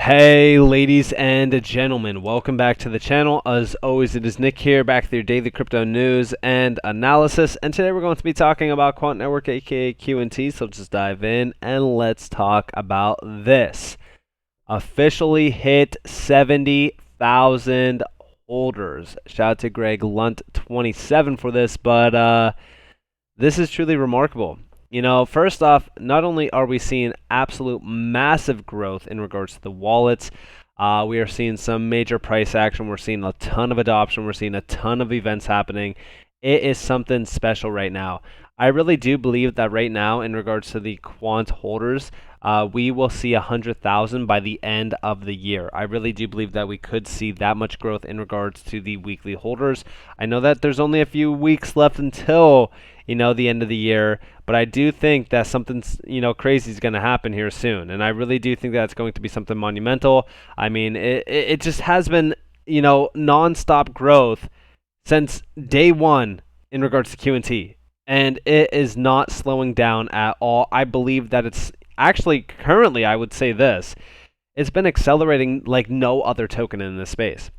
Hey ladies and gentlemen, welcome back to the channel. As always, it is Nick here, back with your daily crypto news and analysis, and today we're going to be talking about Quant Network, aka QNT. So just dive in and let's talk about this. Officially hit 70,000 holders. Shout out to Greg Lunt 27 for this, but this is truly remarkable. You know, first off, not only are we seeing absolute massive growth in regards to the wallets, we are seeing some major price action. We're seeing a ton of adoption. We're seeing a ton of events happening. It is something special right now. I really do believe that right now, in regards to the quant holders, we will see 100,000 by the end of the year. I really do believe that we could see that much growth in regards to the weekly holders. I know that there's only a few weeks left until the end of the year, but I do think that something, crazy is going to happen here soon, and I really do think that it's going to be something monumental. I mean, it just has been, non-stop growth since day one in regards to QNT, and it is not slowing down at all. I believe that it's actually currently, I would say this, it's been accelerating like no other token in this space.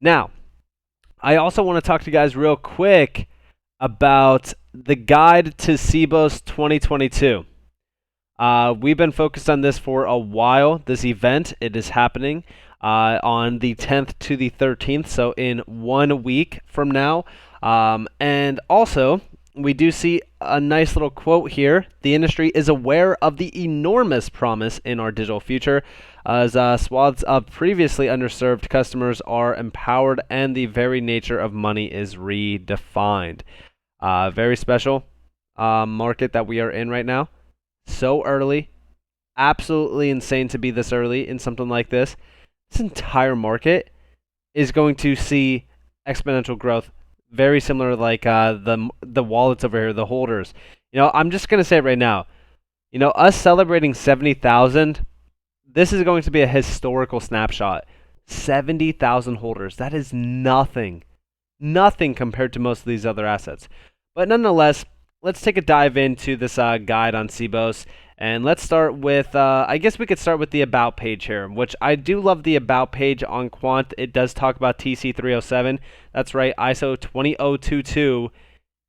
Now, I also want to talk to you guys real quick about the guide to Sibos 2022. We've been focused on this for a while. This event, it is happening on the 10th to the 13th, so in 1 week from now. And also, we do see a nice little quote here. The industry is aware of the enormous promise in our digital future, as swaths of previously underserved customers are empowered and the very nature of money is redefined. Very special market that we are in right now. So early. Absolutely insane to be this early in something like this. This entire market is going to see exponential growth. Very similar like the wallets over here, the holders. I'm just going to say it right now. Us celebrating 70,000, this is going to be a historical snapshot. 70,000 holders. That is nothing. Nothing compared to most of these other assets. But nonetheless, let's take a dive into this guide on Sibos. And let's start with, I guess we could start with the About page here, which I do love the About page on Quant. It does talk about TC307. That's right, ISO 20022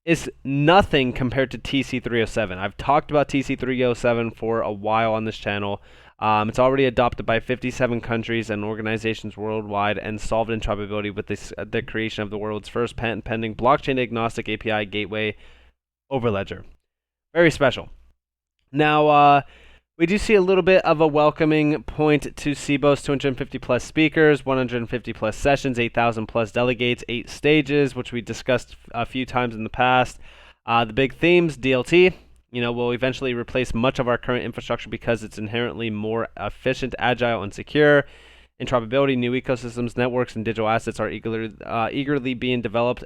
is nothing compared to TC307. I've talked about TC307 for a while on this channel. It's already adopted by 57 countries and organizations worldwide and solved interoperability with the creation of the world's first patent-pending blockchain-agnostic API gateway overledger. Very special. Now, we do see a little bit of a welcoming point to Sibos. 250 plus speakers, 150 plus sessions, 8,000 plus delegates, 8 stages, which we discussed a few times in the past. The big themes, DLT. Will eventually replace much of our current infrastructure because it's inherently more efficient, agile, and secure. Interoperability, new ecosystems, networks, and digital assets are eagerly being developed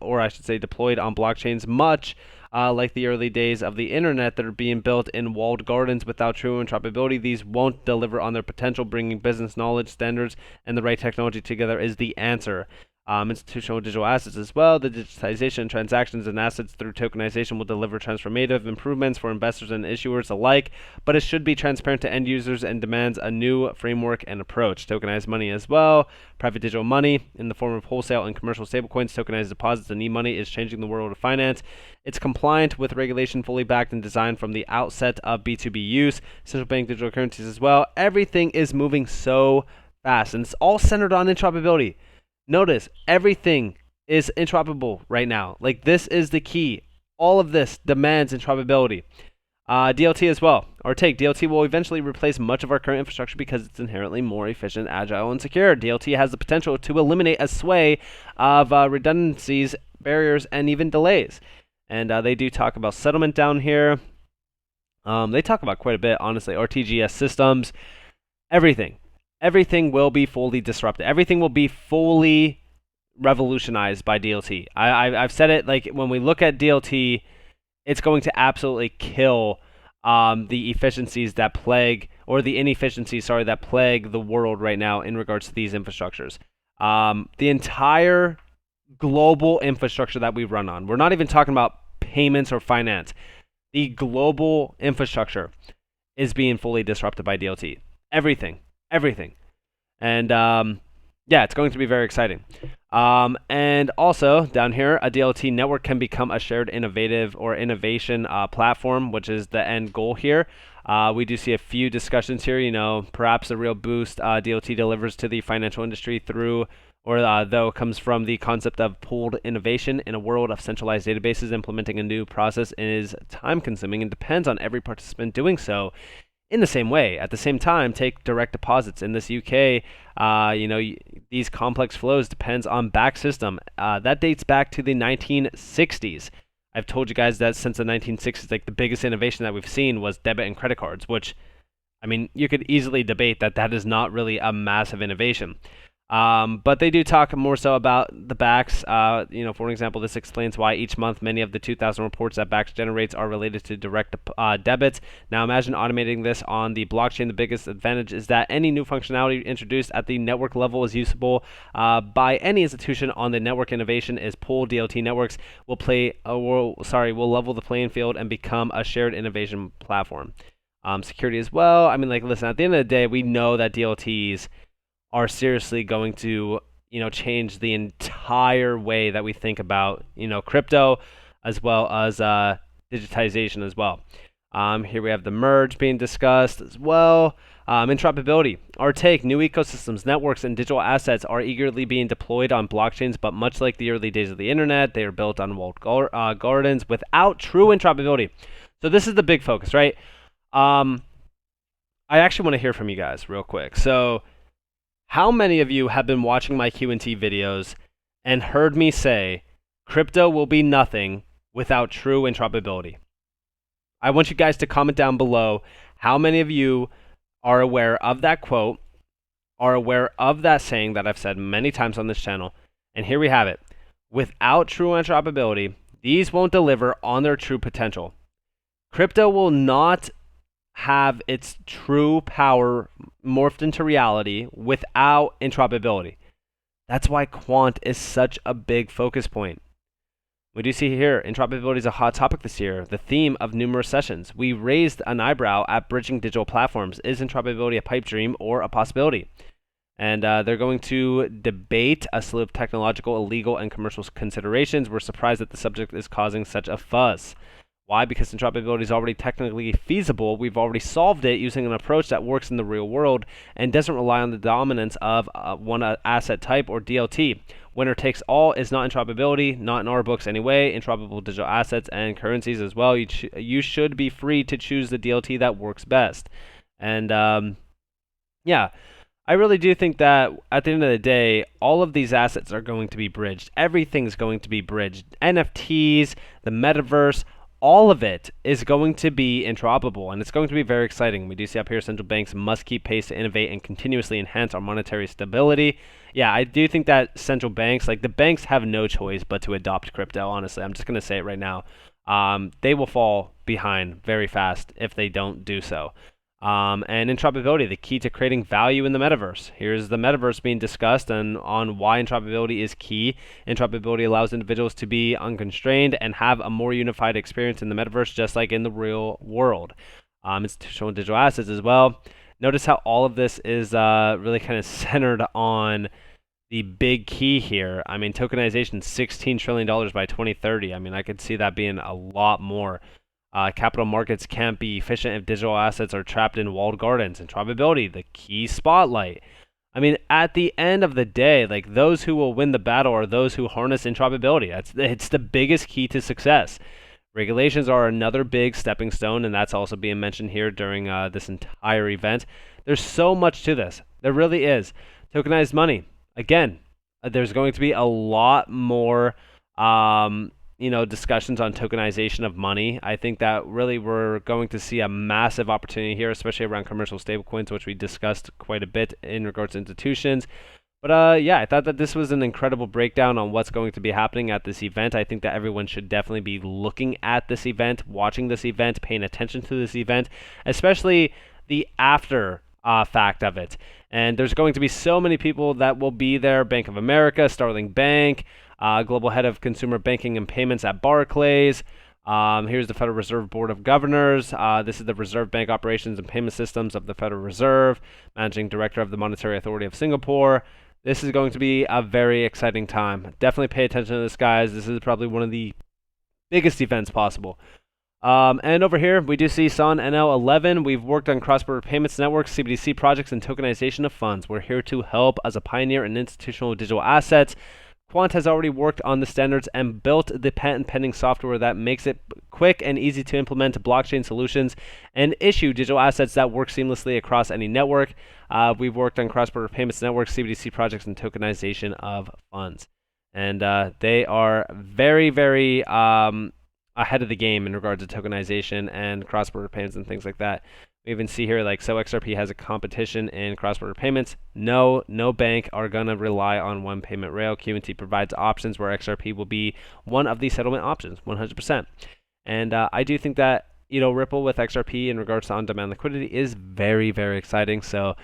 or I should say deployed on blockchains, much like the early days of the internet that are being built in walled gardens without true interoperability. These won't deliver on their potential. Bringing business knowledge, standards, and the right technology together is the answer. Institutional digital assets as well. The digitization of transactions and assets through tokenization will deliver transformative improvements for investors and issuers alike, but it should be transparent to end users and demands a new framework and approach. Tokenized money as well. Private digital money in the form of wholesale and commercial stablecoins, tokenized deposits, and e-money is changing the world of finance. It's compliant with regulation, fully backed and designed from the outset of B2B use. Central bank digital currencies as well. Everything is moving so fast, and it's all centered on interoperability. Notice, everything is interoperable right now. Like, this is the key. All of this demands interoperability. DLT as well. Our take, DLT will eventually replace much of our current infrastructure because it's inherently more efficient, agile, and secure. DLT has the potential to eliminate a sway of redundancies, barriers, and even delays. And they do talk about settlement down here. They talk about quite a bit, honestly. RTGS systems, everything. Everything will be fully disrupted. Everything will be fully revolutionized by DLT. I've said it, like, when we look at DLT, it's going to absolutely kill the efficiencies that plague, or the inefficiencies, that plague the world right now in regards to these infrastructures. The entire global infrastructure that we run on, we're not even talking about payments or finance. The global infrastructure is being fully disrupted by DLT. Everything. And yeah, it's going to be very exciting. And also down here, a DLT network can become a shared innovation platform, which is the end goal here. We do see a few discussions here, perhaps a real boost DLT delivers to the financial industry through, or though it comes from the concept of pooled innovation. In a world of centralized databases, implementing a new process is time consuming and depends on every participant doing so in the same way. At the same time, take direct deposits. In this UK, these complex flows depends on back system. That dates back to the 1960s. I've told you guys that since the 1960s, like the biggest innovation that we've seen was debit and credit cards, which, I mean, you could easily debate that that is not really a massive innovation. But they do talk more so about the backs. For example, this explains why each month many of the 2,000 reports that backs generates are related to direct debits. Now imagine automating this on the blockchain. The biggest advantage is that any new functionality introduced at the network level is usable by any institution on the network. Innovation is pooled DLT networks will level the playing field and become a shared innovation platform. Security as well. I mean, listen, at the end of the day, we know that DLTs are seriously going to, change the entire way that we think about, crypto, as well as digitization as well. Here we have the merge being discussed as well. Interoperability. Our take, new ecosystems, networks, and digital assets are eagerly being deployed on blockchains, but much like the early days of the internet, they are built on walled gardens without true interoperability. So this is the big focus, right? I actually want to hear from you guys real quick. So how many of you have been watching my Q&T videos and heard me say crypto will be nothing without true interoperability? I want you guys to comment down below how many of you are aware of that quote, are aware of that saying that I've said many times on this channel. And here we have it. Without true interoperability, these won't deliver on their true potential. Crypto will not have its true power morphed into reality without interoperability. That's why Quant is such a big focus point. We do see here, interoperability is a hot topic this year, the theme of numerous sessions. We raised an eyebrow at bridging digital platforms. Is interoperability a pipe dream or a possibility? And they're going to debate a slew of technological, legal, and commercial considerations. We're surprised that the subject is causing such a fuss. Why? Because interoperability is already technically feasible. We've already solved it using an approach that works in the real world and doesn't rely on the dominance of one asset type or DLT. Winner takes all is not interoperability, not in our books anyway. Interoperable digital assets and currencies as well. You should be free to choose the DLT that works best. And yeah, I really do think that at the end of the day, all of these assets are going to be bridged. Everything's going to be bridged. NFTs, the metaverse, all of it is going to be interoperable, and it's going to be very exciting. We do see up here central banks must keep pace to innovate and continuously enhance our monetary stability. Yeah, I do think that central banks, the banks have no choice but to adopt crypto, honestly. I'm just going to say it right now. They will fall behind very fast if they don't do so. And interoperability, the key to creating value in the metaverse. Here's the metaverse being discussed and on why interoperability is key. Interoperability allows individuals to be unconstrained and have a more unified experience in the metaverse, just like in the real world. Institutional and digital assets as well. Notice how all of this is really kind of centered on the big key here. I mean, tokenization, $16 trillion by 2030. I mean, I could see that being a lot more. Capital markets can't be efficient if digital assets are trapped in walled gardens. Interoperability, the key spotlight. I mean, at the end of the day, those who will win the battle are those who harness interoperability. It's the biggest key to success. Regulations are another big stepping stone, and that's also being mentioned here during this entire event. There's so much to this. There really is. Tokenized money. Again, there's going to be a lot more discussions on tokenization of money. I think that really we're going to see a massive opportunity here, especially around commercial stablecoins, which we discussed quite a bit in regards to institutions. But yeah, I thought that this was an incredible breakdown on what's going to be happening at this event. I think that everyone should definitely be looking at this event, watching this event, paying attention to this event, especially the after fact of it. And there's going to be so many people that will be there. Bank of America, Starling Bank, Global Head of Consumer Banking and Payments at Barclays, Here's the Federal Reserve Board of Governors. This is the Reserve Bank Operations and Payment Systems of the Federal Reserve, Managing Director of the Monetary Authority of Singapore. This is going to be a very exciting time. Definitely pay attention to this, guys. This is probably one of the biggest events possible. And over here, we do see SON NL11. We've worked on cross-border payments networks, CBDC projects, and tokenization of funds. We're here to help as a pioneer in institutional digital assets. Quant has already worked on the standards and built the patent-pending software that makes it quick and easy to implement blockchain solutions and issue digital assets that work seamlessly across any network. We've worked on cross-border payments networks, CBDC projects, and tokenization of funds. And they are very, very ahead of the game in regards to tokenization and cross-border payments and things like that. We even see here, like, so XRP has a competition in cross-border payments. No bank are going to rely on one payment rail. QNT provides options where XRP will be one of the settlement options, 100%. And I do think that, Ripple with XRP in regards to on-demand liquidity is very, very exciting. So,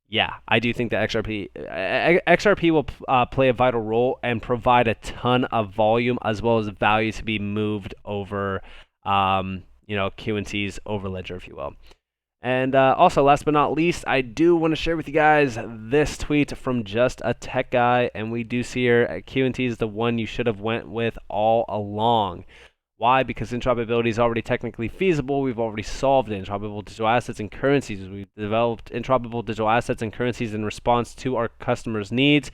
yeah, I do think that XRP will play a vital role and provide a ton of volume as well as value to be moved over, QNT's overledger, if you will. And also, last but not least, I do want to share with you guys this tweet from Just a Tech Guy, and we do see here QNT is the one you should have went with all along. Why? Because interoperability is already technically feasible. We've already solved interoperable digital assets and currencies. We've developed interoperable digital assets and currencies in response to our customers' needs.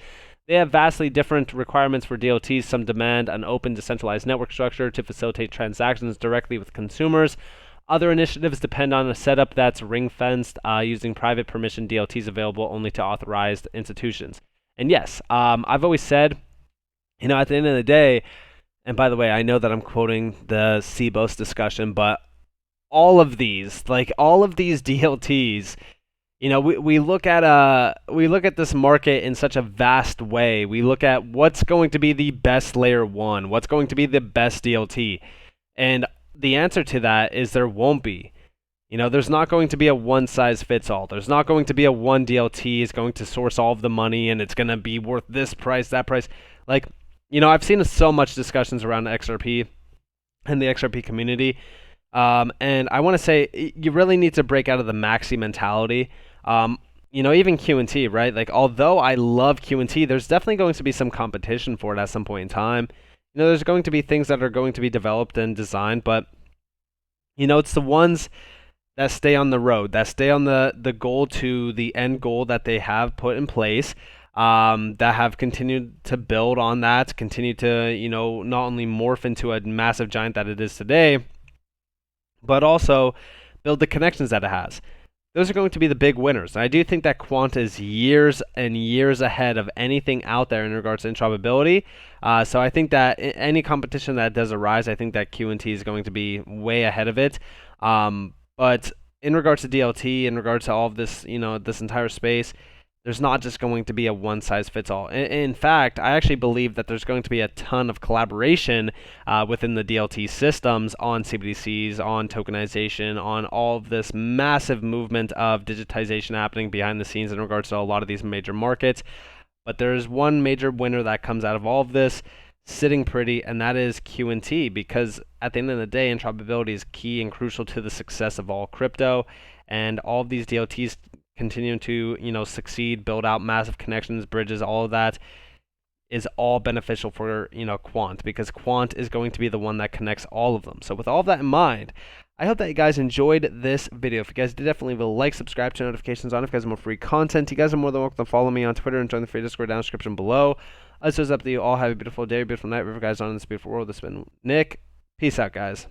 They have vastly different requirements for DLTs. Some demand an open, decentralized network structure to facilitate transactions directly with consumers. Other initiatives depend on a setup that's ring-fenced using private permission DLTs available only to authorized institutions. And yes, I've always said, at the end of the day, and by the way, I know that I'm quoting the Sibos discussion, but all of these DLTs, we look at this market in such a vast way. We look at what's going to be the best layer 1, what's going to be the best DLT, and the answer to that is there won't be. There's not going to be a one-size-fits-all. There's not going to be a one DLT is going to source all of the money and it's going to be worth this price, that price. I've seen so much discussions around XRP and the XRP community. And I want to say you really need to break out of the MEXC mentality. Even QNT, right? Although I love QNT, there's definitely going to be some competition for it at some point in time. There's going to be things that are going to be developed and designed, but, it's the ones that stay on the road, that stay on the goal to the end goal that they have put in place, that have continued to build on that, continue to, not only morph into a massive giant that it is today, but also build the connections that it has. Those are going to be the big winners. And I do think that Quant is years and years ahead of anything out there in regards to interoperability. So I think that any competition that does arise, I think that QNT is going to be way ahead of it. But in regards to DLT, in regards to all of this, this entire space, there's not just going to be a one-size-fits-all. In fact, I actually believe that there's going to be a ton of collaboration within the DLT systems on CBDCs, on tokenization, on all of this massive movement of digitization happening behind the scenes in regards to a lot of these major markets. But there's one major winner that comes out of all of this sitting pretty, and that is QNT, because at the end of the day, interoperability is key and crucial to the success of all crypto, and all of these DLTs continue to succeed, build out massive connections, bridges, all of that is all beneficial for Quant, because Quant is going to be the one that connects all of them. So with all of that in mind, I hope that you guys enjoyed this video. If you guys did, definitely leave a like, subscribe, turn notifications on if you guys want more free content. You guys are more than welcome to follow me on Twitter and join the free Discord down in the description below. As it's up to you all, have a beautiful day, beautiful night, wherever you guys are in this beautiful world. This has been Nick. Peace out, guys.